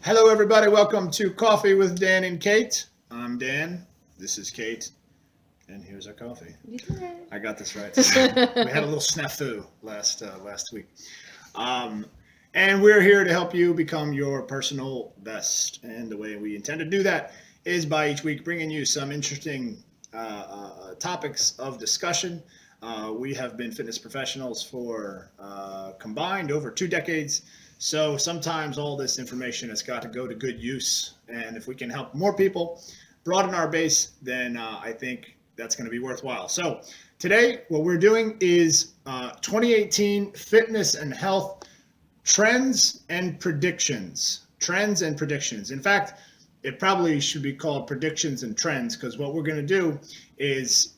Hello, everybody. Welcome to Coffee with Dan and Kate. I'm Dan. This is Kate. And here's our coffee. You did it. I got this right. We had a little snafu last week. Um, and we're here to help you become your personal best. And the way we intend to do that is by each week bringing you some interesting topics of discussion. We have been fitness professionals for combined over 2 decades. So sometimes all this information has got to go to good use. And if we can help more people broaden our base, then I think that's going to be worthwhile. So today, what we're doing is 2018 fitness and health trends and predictions. Trends and predictions. In fact, it probably should be called predictions and trends, because what we're going to do is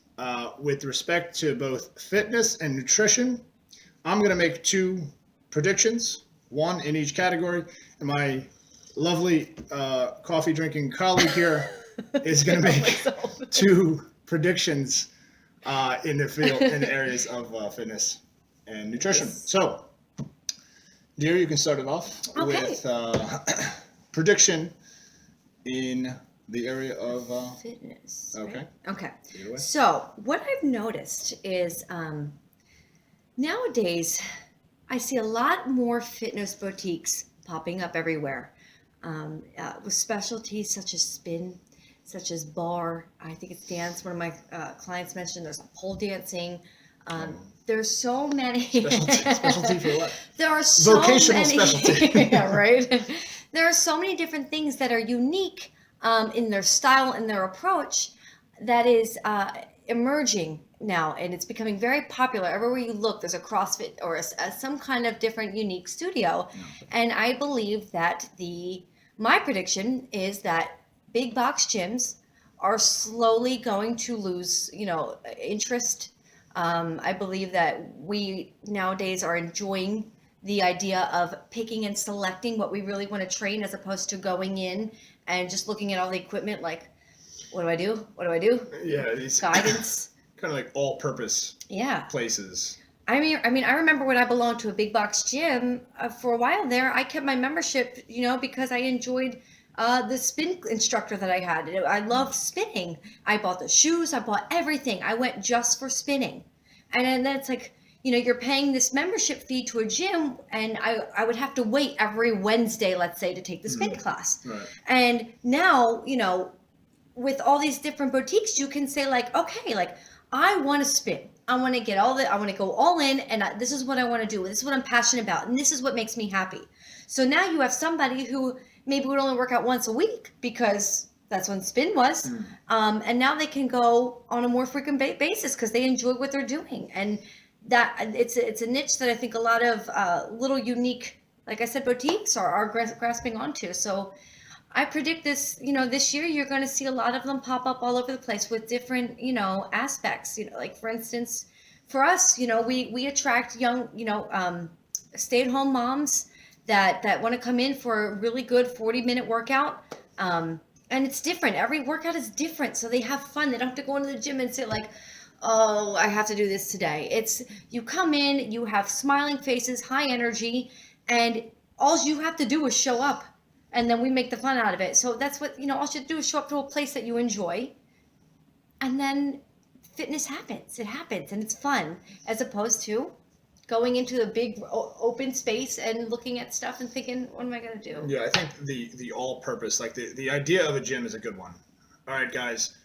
with respect to both fitness and nutrition, I'm going to make two predictions, one in each category, and my lovely coffee drinking colleague here is going to make two predictions in the field, in the areas of fitness and nutrition. So, dear, you can start it off with prediction in the area of fitness. Okay. Right? Okay. Either way. So what I've noticed is nowadays I see a lot more fitness boutiques popping up everywhere with specialties such as spin, such as bar. I think it's dance. One of my clients mentioned there's pole dancing. There's so many. Specialty for what? There are so Vocational many. specialty. Yeah, right. There are so many different things that are unique in their style and their approach that is emerging now, and it's becoming very popular. Everywhere you look, there's a CrossFit or some kind of different unique studio. And I believe that my prediction is that big box gyms are slowly going to lose, interest. I believe that we nowadays are enjoying the idea of picking and selecting what we really want to train, as opposed to going in and just looking at all the equipment like, what do I do? What do I do? Yeah, these Guidance. kind of like all-purpose places. I mean, I remember when I belonged to a big box gym for a while there. I kept my membership, because I enjoyed the spin instructor that I had. I loved spinning. I bought the shoes. I bought everything. I went just for spinning, and then it's like, you're paying this membership fee to a gym, and I would have to wait every Wednesday, let's say, to take the spin class. Right. And now, with all these different boutiques, you can say like, okay, like I want to spin. I want to I want to go all in, and this is what I want to do. This is what I'm passionate about, and this is what makes me happy. So now you have somebody who maybe would only work out once a week because that's when spin was. And now they can go on a more frequent basis because they enjoy what they're doing. And that it's a niche that I think a lot of little unique, like I said, boutiques are grasping onto. So I predict this, this year you're going to see a lot of them pop up all over the place with different, aspects. Like for instance, for us, we attract young, stay-at-home moms that want to come in for a really good 40-minute workout. And it's different. Every workout is different, so they have fun. They don't have to go into the gym and say like, oh, I have to do this today. It's, you come in, you have smiling faces, high energy, and all you have to do is show up, and then we make the fun out of it. So that's what, all you have to do is show up to a place that you enjoy, and then fitness happens. It happens, and it's fun, as opposed to going into the big open space and looking at stuff and thinking, what am I going to do? Yeah, I think the all-purpose, like the idea of a gym is a good one. All right, guys,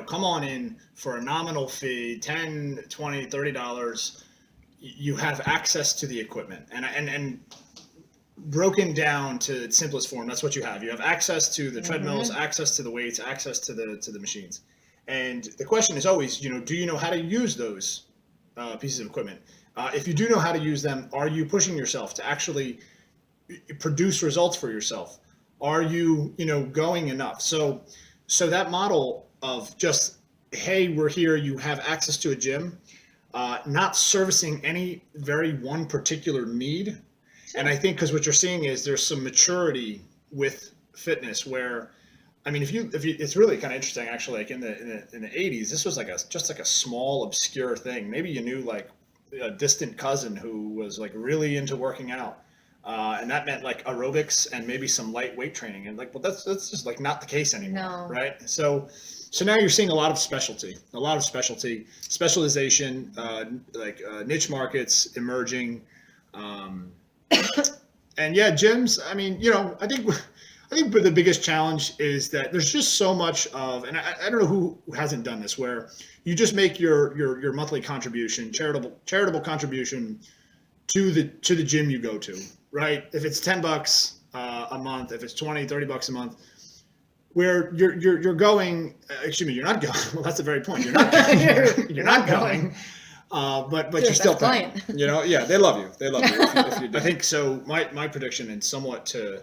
come on in for a nominal fee, $10, $20, $30. You have access to the equipment, and broken down to its simplest form, that's what you have. You have access to the treadmills, access to the weights, access to the machines. And the question is always, do you know how to use those pieces of equipment? If you do know how to use them, are you pushing yourself to actually produce results for yourself? Are you, going enough? So that model of just, hey, we're here, you have access to a gym, not servicing any very one particular need. And I think because what you're seeing is there's some maturity with fitness where, I mean, if you, it's really kind of interesting actually. Like in the 80s, this was like just like a small obscure thing. Maybe you knew like a distant cousin who was like really into working out. And that meant like aerobics and maybe some light weight training. And like, well, that's just like not the case anymore, No. right? So now you're seeing a lot of specialization, niche markets emerging. Um, and yeah, gyms. I mean, I think the biggest challenge is that there's just so much of, and I don't know who hasn't done this, where you just make your monthly contribution, charitable contribution to the gym you go to, right? If it's $10 a month, if it's 20, $30 a month, where you're going, excuse me, you're not going. Well, that's the very point. You're not going. You're not going. But you're still paying. Client. Yeah, they love you. They love you. If you do. I think so. My prediction, and somewhat to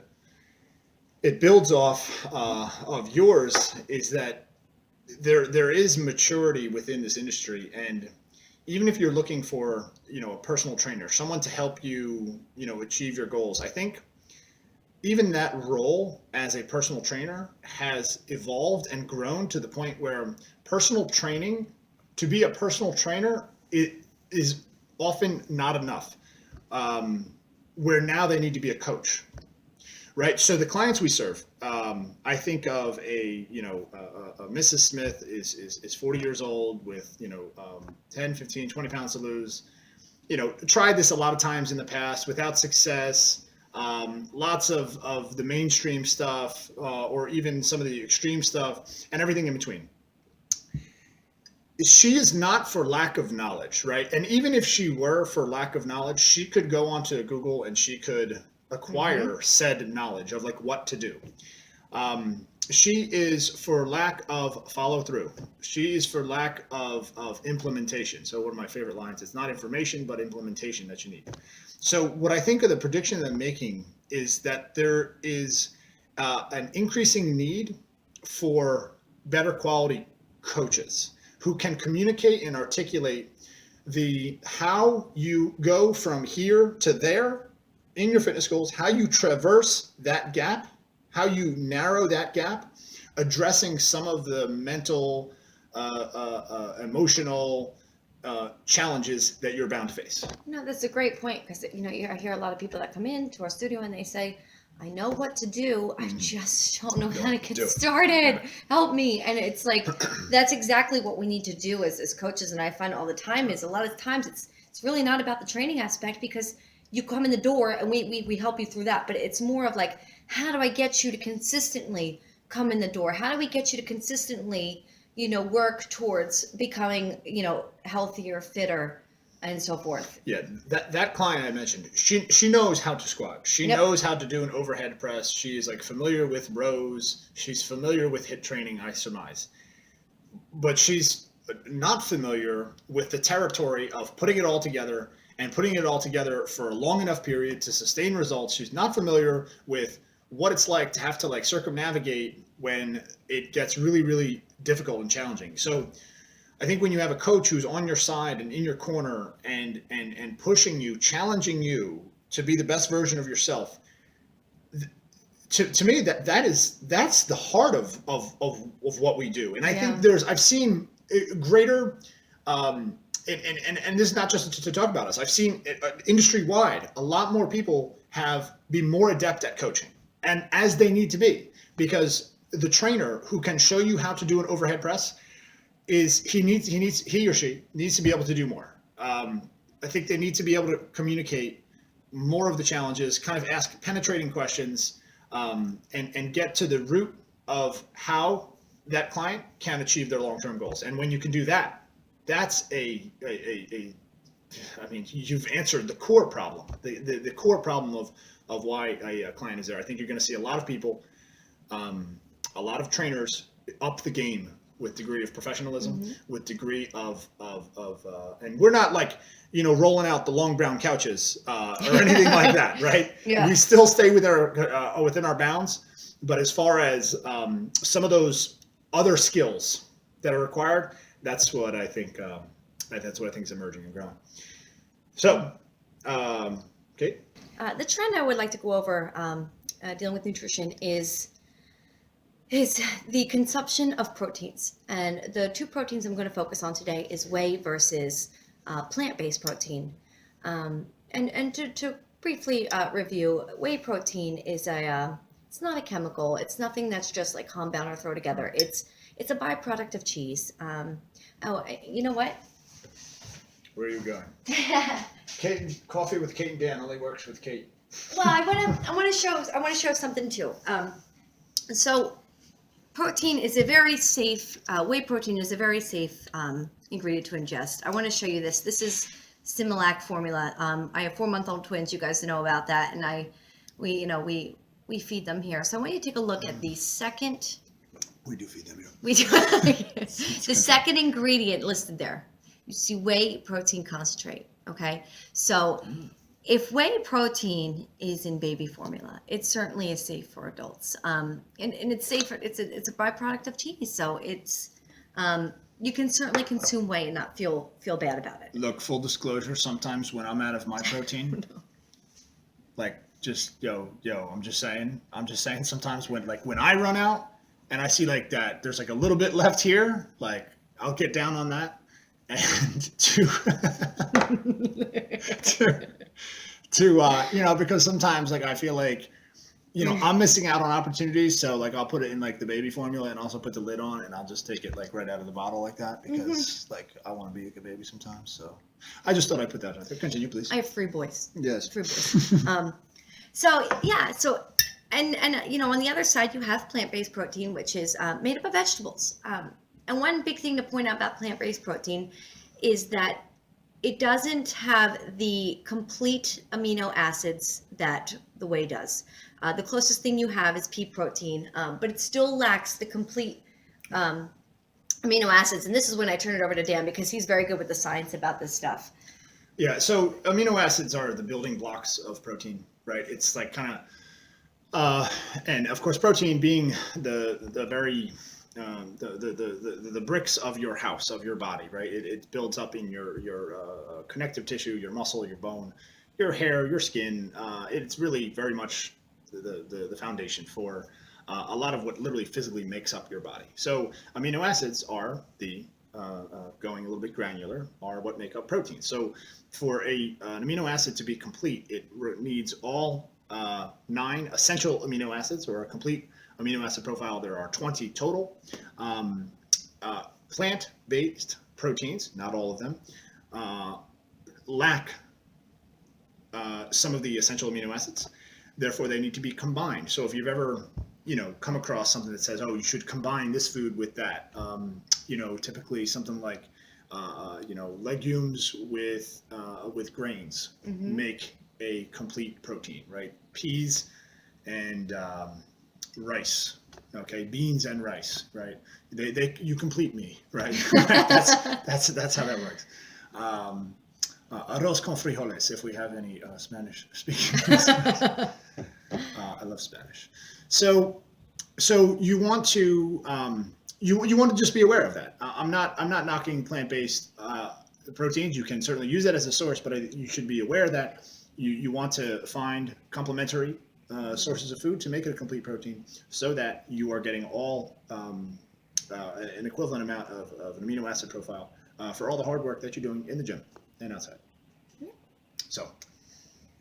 it builds off of yours, is that there is maturity within this industry, and even if you're looking for a personal trainer, someone to help you achieve your goals, I think even that role as a personal trainer has evolved and grown to the point where personal training, to be a personal trainer, it is often not enough. Where now they need to be a coach, right? So the clients we serve, I think of a Mrs. Smith is 40 years old with 10, 15, 20 pounds to lose. Tried this a lot of times in the past without success. Lots of the mainstream stuff, or even some of the extreme stuff, and everything in between. She is not for lack of knowledge, right? And even if she were for lack of knowledge, she could go onto Google and she could acquire said knowledge of like what to do. She is for lack of follow through. She is for lack of implementation. So one of my favorite lines, it's not information, but implementation that you need. So what I think of the prediction that I'm making is that there is an increasing need for better quality coaches who can communicate and articulate how you go from here to there in your fitness goals, how you traverse that gap, how you narrow that gap, addressing some of the mental, emotional challenges that you're bound to face. No, that's a great point, because I hear a lot of people that come into our studio and they say, I know what to do, I just don't know how to get started. Help me. And it's like, that's exactly what we need to do as coaches. And I find all the time is a lot of times it's really not about the training aspect, because you come in the door and we help you through that. But it's more of like, how do I get you to consistently come in the door? How do we get you to consistently, work towards becoming, healthier, fitter, and so forth? Yeah, that client I mentioned, she knows how to squat. She knows how to do an overhead press. She is like familiar with rows. She's familiar with HIIT training, I surmise. But she's not familiar with the territory of putting it all together and putting it all together for a long enough period to sustain results. She's not familiar with what it's like to have to like circumnavigate when it gets really, really difficult and challenging. So I think when you have a coach who's on your side and in your corner and pushing you, challenging you to be the best version of yourself, to me that's the heart of what we do. And I think I've seen greater and this is not just to talk about us. I've seen industry wide a lot more people be more adept at coaching, and as they need to be, because the trainer who can show you how to do an overhead press he or she needs to be able to do more. I think they need to be able to communicate more of the challenges, kind of ask penetrating questions, and get to the root of how that client can achieve their long-term goals. And when you can do that, that's you've answered the core problem, the core problem of why a client is there. I think you're going to see a lot of people, a lot of trainers up the game with degree of professionalism, with degree of and we're not like, rolling out the long brown couches or anything like that, right? Yeah. We still stay within our bounds. But as far as some of those other skills that are required, that's what I think. That's what I think is emerging and growing. So, Kate? The trend I would like to go over dealing with nutrition is the consumption of proteins. And the two proteins I'm going to focus on today is whey versus plant-based protein. And to briefly review, whey protein is it's not a chemical. It's nothing that's just like compound or throw together. It's a byproduct of cheese. You know what? Where are you going? Coffee with Kate and Dan only works with Kate. Well, I want to show something too. So protein is a very safe, whey protein is a very safe ingredient to ingest. I want to show you this. This is Similac formula. I have 4-month-old twins. You guys know about that, and we feed them here. So I want you to take a look at the second. We do feed them here. We do the second ingredient listed there. You see whey protein concentrate. Okay, so if whey protein is in baby formula, it certainly is safe for adults. And it's safe. It's a byproduct of cheese, so it's you can certainly consume whey and not feel bad about it. Look, full disclosure, sometimes when I'm out of my protein, like just I'm just saying sometimes when I run out and I see like that there's like a little bit left here, like I'll get down on that and to because sometimes like I feel like I'm missing out on opportunities, so like I'll put it in like the baby formula and also put the lid on, and I'll just take it like right out of the bottle like that because like I want to be like a baby sometimes. So I just thought I'd put that out there. Continue, please. I have 3 boys. Yes. 3 boys. So yeah, and on the other side you have plant-based protein, which is made up of vegetables. And one big thing to point out about plant-based protein is that it doesn't have the complete amino acids that the whey does. The closest thing you have is pea protein, but it still lacks the complete amino acids. And this is when I turn it over to Dan because he's very good with the science about this stuff. Yeah, so amino acids are the building blocks of protein, right? It's like kind of, and of course, protein being the very the bricks of your house, of your body, right? It builds up in your connective tissue, your muscle, your bone, your hair, your skin. It's really very much the foundation for a lot of what literally physically makes up your body. So amino acids are going a little bit granular, are what make up protein. So for an amino acid to be complete, it needs all 9 essential amino acids, or a complete amino acid profile. There are 20 total. Plant-based proteins, not all of them, lack some of the essential amino acids. Therefore, they need to be combined. So if you've ever come across something that says, oh, you should combine this food with that, typically something like legumes with grains make a complete protein, right? Peas and rice, okay, beans and rice, right? You complete me, right? that's how that works. Arroz con frijoles, if we have any Spanish speaking listeners. I love Spanish. So you want to you want to just be aware of that. I'm not knocking plant-based proteins. You can certainly use that as a source, but you should be aware that you want to find complementary sources of food to make it a complete protein, so that you are getting all an equivalent amount of an amino acid profile for all the hard work that you're doing in the gym and outside. Yeah.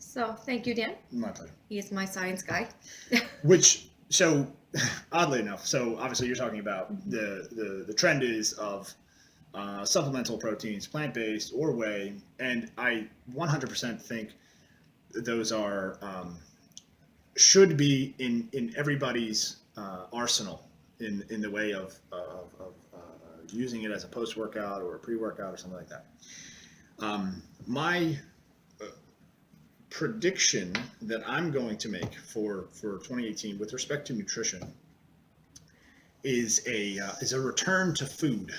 So thank you, Dan. My pleasure. He is my science guy. So oddly enough, so obviously you're talking about the trend is of supplemental proteins, plant-based or whey, and I 100% think those are should be in everybody's arsenal in the way of using it as a post-workout or a pre-workout or something like that. My prediction that I'm going to make for 2018 with respect to nutrition is a return to food,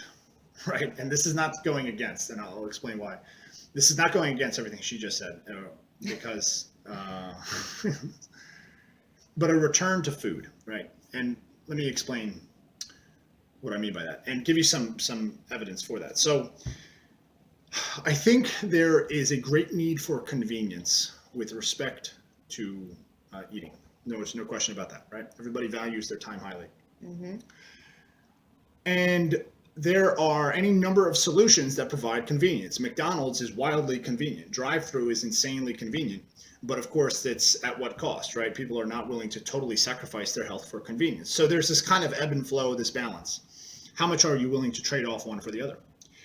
right? And this is not going against, and I'll explain why. This is not going against everything she just said, because but a return to food, right? And let me explain what I mean by that and give you some evidence for that. So I think there is a great need for convenience with respect to eating. There's no question about that, right? Everybody values their time highly. Mm-hmm. And there are any number of solutions that provide convenience. McDonald's is wildly convenient. Drive-through is insanely convenient. But of course, it's at what cost, right? People are not willing to totally sacrifice their health for convenience. So there's this kind of ebb and flow, this balance. How much are you willing to trade off one for the other?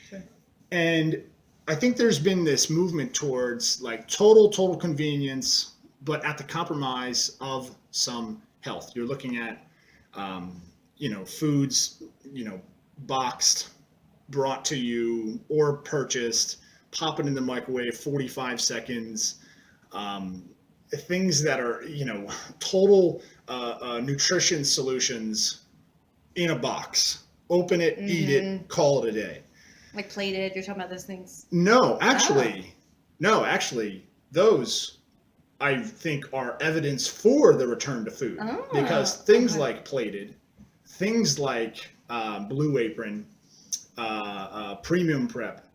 Sure. And I think there's been this movement towards like total convenience, but at the compromise of some health. You're looking at, foods, boxed, brought to you or purchased, pop it in the microwave, 45 seconds, things that are, total nutrition solutions in a box. Open it, eat it, call it a day. Like plated, you're talking about those things? No, actually, those I think are evidence for the return to food, because things like plated, things like Blue Apron, Premium Prep,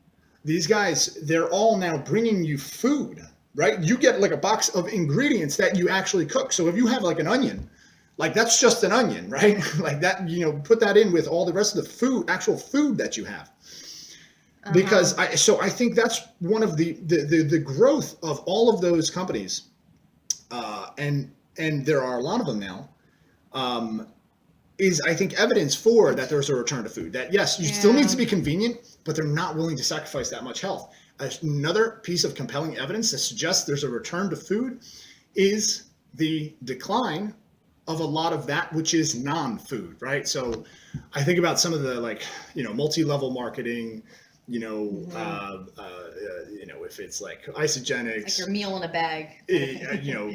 these guys, they're all now bringing you food, right? You get like a box of ingredients that you actually cook. So if you have like an onion, like that's just an onion, right? Like that, put that in with all the rest of the food, actual food that you have. Because I think that's one of the growth of all of those companies, and there are a lot of them now, is I think evidence for that there's a return to food. That yes, you still need to be convenient, but they're not willing to sacrifice that much health. Another piece of compelling evidence that suggests there's a return to food is the decline of a lot of that which is non-food, right? So I think about some of the multi-level marketing. If it's like Isogenics, like your meal in a bag,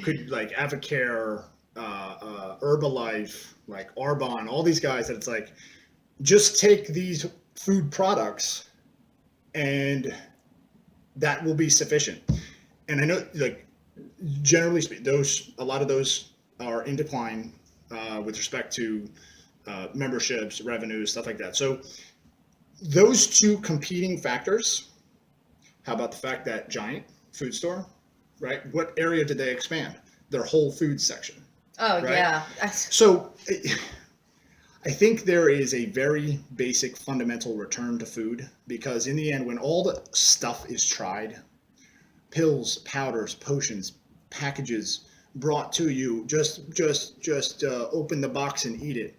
could like Avocare, Herbalife, like Arbonne, all these guys that it's like, just take these food products and that will be sufficient. And I know, like, generally speaking, a lot of those are in decline with respect to memberships, revenues, stuff like that. So those two competing factors. How about the fact that Giant food store, right? What area did they expand? Their Whole Foods section. Oh, right? yeah. So I think there is a very basic fundamental return to food, because in the end, when all the stuff is tried, pills, powders, potions, packages brought to you, just open the box and eat it.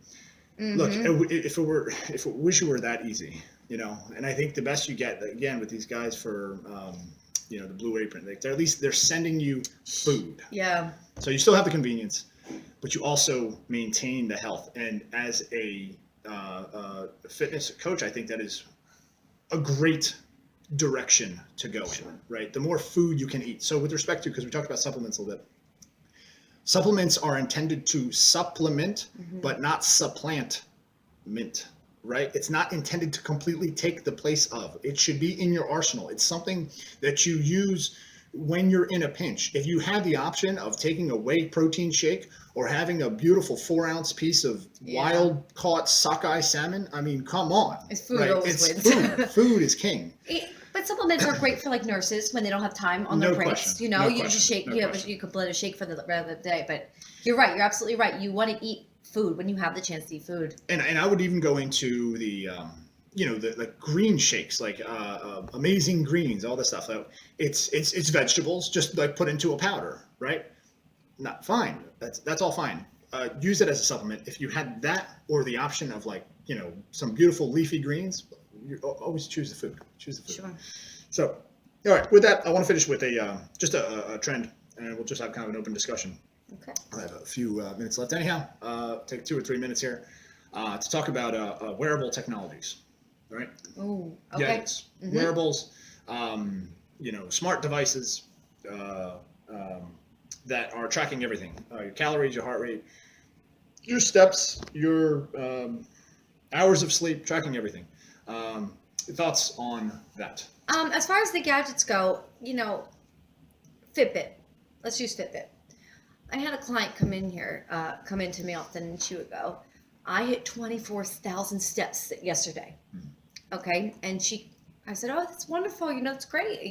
Look, if it wish it were that easy, and I think the best you get, again, with these guys for, the Blue Apron, they're sending you food. Yeah. So you still have the convenience, but you also maintain the health. And as a fitness coach, I think that is a great direction to go in, right? The more food you can eat. So with respect to, because we talked about supplements a little bit, supplements are intended to supplement, but not supplant mint, right? It's not intended to completely take the place of. It should be in your arsenal. It's something that you use when you're in a pinch. If you have the option of taking a whey protein shake or having a beautiful 4-ounce piece of wild caught sockeye salmon, I mean, come on. It's food, right? always It's wins. food. Food is king. But supplements are great for like nurses when they don't have time on their No breaks. question. You just shake. You could blend a shake for the rest of the day. But you're right. You're absolutely right. You want to eat food when you have the chance to eat food. And I would even go into the the green shakes, like Amazing Greens, all this stuff. So it's vegetables just like put into a powder, right? Not fine. That's all fine. Use it as a supplement. If you had that or the option of some beautiful leafy greens, you always choose the food. Choose the food. Sure. So, all right. With that, I want to finish with just a trend, and we'll just have kind of an open discussion. Okay. I have a few minutes left. Anyhow, take 2 or 3 minutes here to talk about wearable technologies. All right. Oh. Okay. Gadgets, wearables, smart devices that are tracking everything: your calories, your heart rate, your steps, your hours of sleep, tracking everything. Thoughts on that? As far as the gadgets go, Fitbit. Let's use Fitbit. I had a client come into me often, and she would go, I hit 24,000 steps yesterday. Okay. And I said, oh, that's wonderful. That's great,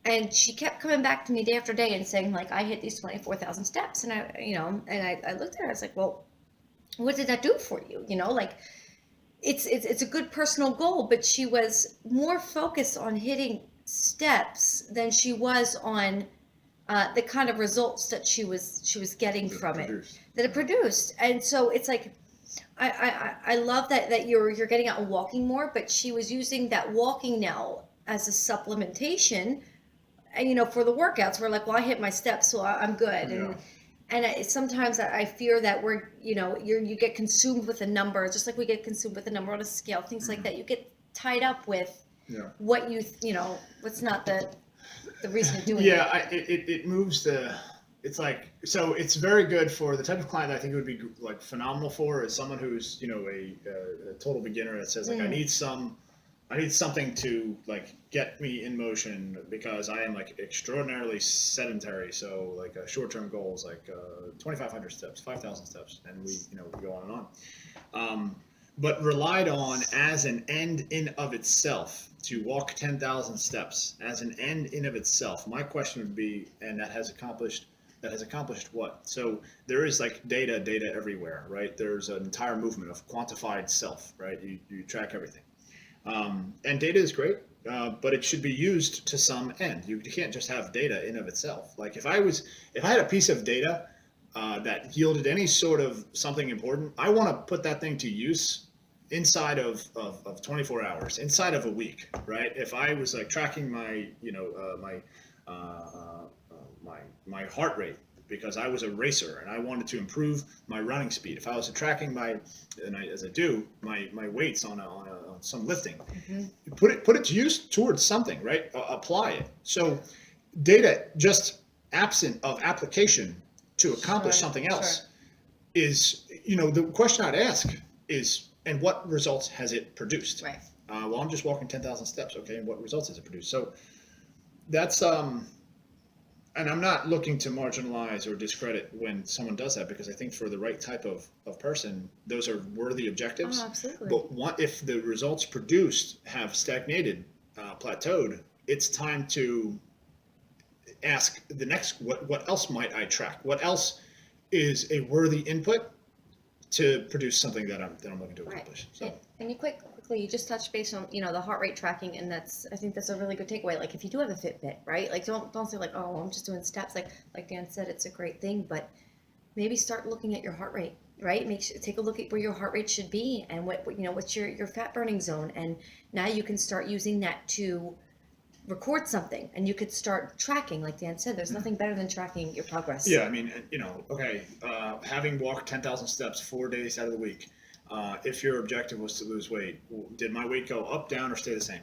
and she kept coming back to me day after day and saying, like, I hit these 24,000 steps. And I looked at her, I was like, well, what did that do for you? it's a good personal goal, but she was more focused on hitting steps than she was on the kind of results that she was getting from it, that it produced. And so it's like I love that you're getting out and walking more, but she was using that walking now as a supplementation, and for the workouts. We're like, well, I hit my steps, so I'm good. And sometimes I fear that you get consumed with a number, just like we get consumed with a number on a scale, things like that. You get tied up with what what's not the reason of doing it. Yeah, it moves it's like, so it's very good for the type of client that I think it would be like phenomenal for is someone who's, a total beginner that says like, I need something to like get me in motion because I am like extraordinarily sedentary. So like a short-term goal is like 2,500 steps, 5,000 steps, and we go on and on. But relied on as an end in of itself to walk 10,000 steps as an end in of itself. My question would be, and that has accomplished what? So there is like data everywhere, right? There's an entire movement of quantified self, right? You track everything. And data is great, but it should be used to some end. You can't just have data in of itself. Like if I had a piece of data that yielded any sort of something important, I want to put that thing to use inside of 24 hours, inside of a week, right? If I was like tracking my my heart rate because I was a racer and I wanted to improve my running speed. If I was tracking as I do my weights on some lifting, put it to use towards something, right? Apply it. So data just absent of application to accomplish something else is, the question I'd ask is, and what results has it produced? Right. Well, I'm just walking 10,000 steps. Okay. And what results has it produced? So that's, and I'm not looking to marginalize or discredit when someone does that, because I think for the right type of person, those are worthy objectives. Oh, absolutely. But if the results produced have stagnated, plateaued, it's time to ask the next, what else might I track? What else is a worthy input to produce something that I'm looking to accomplish? Right. So, and you just touched base on the heart rate tracking, and I think that's a really good takeaway. Like if you do have a Fitbit, right? Like don't say like, oh, I'm just doing steps. Like Dan said, it's a great thing, but maybe start looking at your heart rate, right? Take a look at where your heart rate should be and what's your fat burning zone, and now you can start using that to record something, and you could start tracking. Like Dan said, there's nothing better than tracking your progress. Yeah, I mean, having walked 10,000 steps 4 days out of the week, if your objective was to lose weight, did my weight go up, down, or stay the same?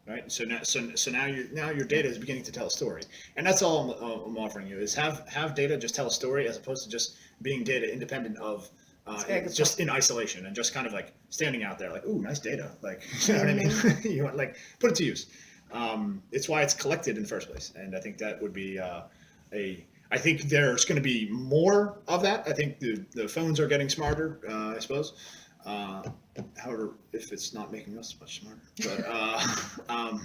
Right. So now your data is beginning to tell a story, and that's all I'm offering you is have data just tell a story as opposed to just being data independent of just in isolation and just kind of like standing out there like, ooh, nice data, like you know what I mean? You want like put it to use. It's why it's collected in the first place, and I think that would be I think there's going to be more of that. I think the phones are getting smarter, I suppose. However, if it's not making us much smarter, but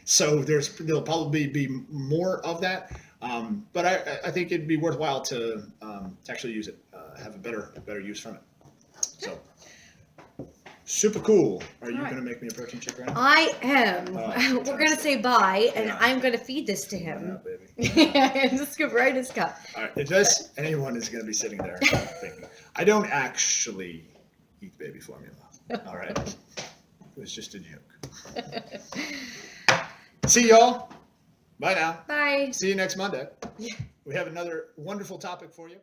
so there'll probably be more of that. But I think it'd be worthwhile to actually use it, have a better use from it. So. Super cool. Are you going to make me a protein shake right now? I am. We're going to say bye, and I'm going to feed this to him. And just scoop right in his cup. All right. Anyone is going to be sitting there thinking, I don't actually eat baby formula. All right. It was just a joke. See y'all. Bye now. Bye. See you next Monday. We have another wonderful topic for you.